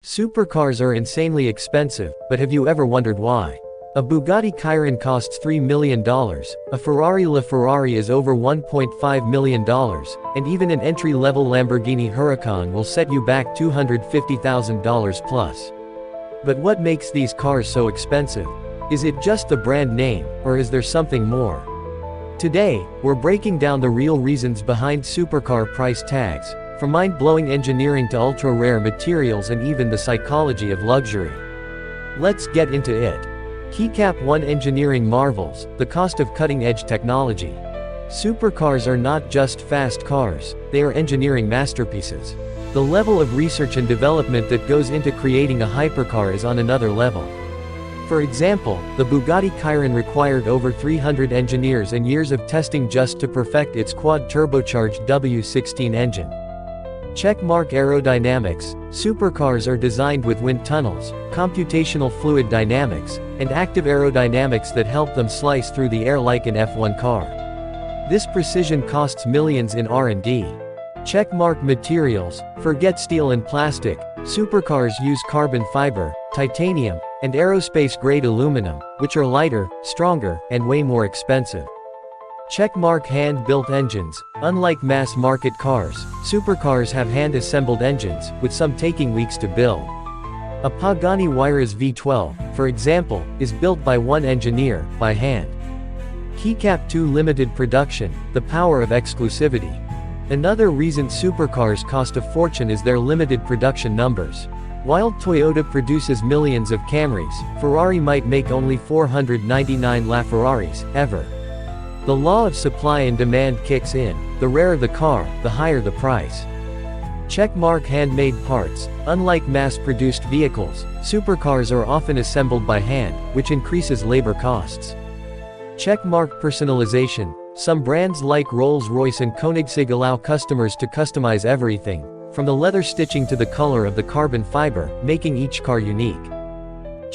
Supercars are insanely expensive, but have you ever wondered why? A Bugatti Chiron costs $3 million, a Ferrari LaFerrari is over $1.5 million, and even an entry-level Lamborghini Huracan will set you back $250,000 plus. But what makes these cars so expensive? Is it just the brand name, or is there something more? Today, we're breaking down the real reasons behind supercar price tags, from mind-blowing engineering to ultra-rare materials and even the psychology of luxury. Let's get into it. Keycap 1 Engineering Marvels, the cost of cutting-edge technology. Supercars are not just fast cars, they are engineering masterpieces. The level of research and development that goes into creating a hypercar is on another level. For example, the Bugatti Chiron required over 300 engineers and years of testing just to perfect its quad-turbocharged W16 engine. Checkmark aerodynamics. Supercars are designed with wind tunnels, computational fluid dynamics, and active aerodynamics that help them slice through the air like an F1 car. This precision costs millions in R&D. Checkmark materials. Forget steel and plastic. Supercars use carbon fiber, titanium, and aerospace-grade aluminum, which are lighter, stronger, and way more expensive. Checkmark hand-built engines. Unlike mass-market cars, supercars have hand-assembled engines, with some taking weeks to build. A Pagani Huayra's V12, for example, is built by one engineer, by hand. Keycap 2 Limited production, the power of exclusivity. Another reason supercars cost a fortune is their limited production numbers. While Toyota produces millions of Camrys, Ferrari might make only 499 LaFerraris, ever. The law of supply and demand kicks in. The rarer the car, the higher the price. Checkmark handmade parts. Unlike mass-produced vehicles, supercars are often assembled by hand, which increases labor costs. Checkmark personalization. Some brands like Rolls-Royce and Koenigsegg allow customers to customize everything, from the leather stitching to the color of the carbon fiber, making each car unique.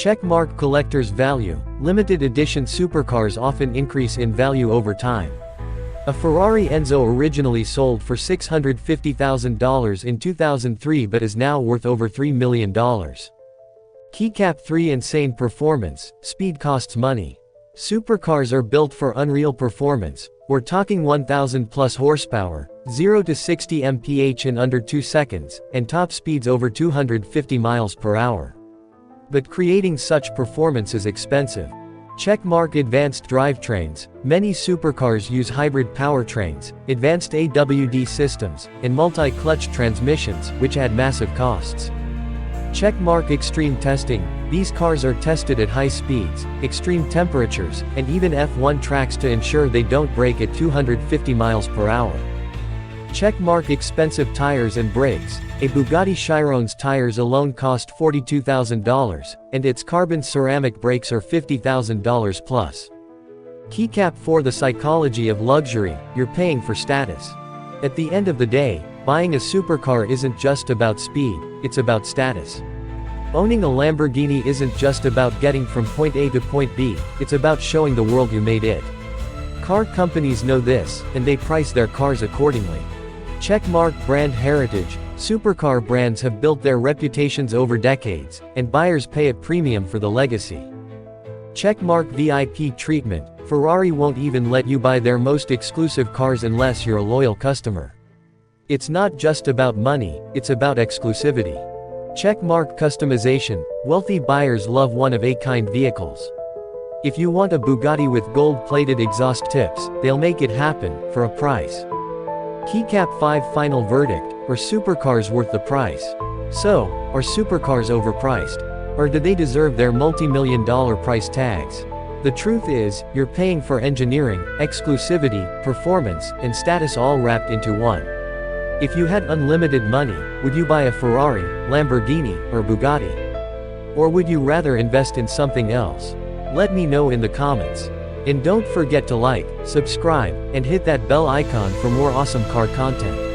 Checkmark collector's value. Limited edition supercars often increase in value over time. A Ferrari Enzo originally sold for $650,000 in 2003 but is now worth over $3 million. Keycap 3 Insane performance. Speed costs money. Supercars are built for unreal performance. We're talking 1,000 plus horsepower, 0 to 60 mph in under 2 seconds, and top speeds over 250 miles per hour. But creating such performance is expensive. Checkmark advanced drivetrains. Many supercars use hybrid powertrains, advanced AWD systems, and multi-clutch transmissions, which add massive costs. Checkmark extreme testing. These cars are tested at high speeds, extreme temperatures, and even F1 tracks to ensure they don't break at 250 miles per hour. Checkmark expensive tires and brakes. A Bugatti Chiron's tires alone cost $42,000, and its carbon ceramic brakes are $50,000 plus. Keycap 4 The psychology of luxury. You're paying for status. At the end of the day, buying a supercar isn't just about speed, it's about status. Owning a Lamborghini isn't just about getting from point A to point B, it's about showing the world you made it. Car companies know this, and they price their cars accordingly. Checkmark brand heritage. Supercar brands have built their reputations over decades, and buyers pay a premium for the legacy. Checkmark VIP treatment. Ferrari won't even let you buy their most exclusive cars unless you're a loyal customer. It's not just about money, it's about exclusivity. Checkmark customization. Wealthy buyers love one-of-a-kind vehicles. If you want a Bugatti with gold-plated exhaust tips, they'll make it happen, for a price. Keycap 5 Final verdict. Are supercars worth the price? So, are supercars overpriced? Or do they deserve their multi-million-dollar price tags? The truth is, you're paying for engineering, exclusivity, performance, and status all wrapped into one. If you had unlimited money, would you buy a Ferrari, Lamborghini, or Bugatti? Or would you rather invest in something else? Let me know in the comments. And don't forget to like, subscribe, and hit that bell icon for more awesome car content.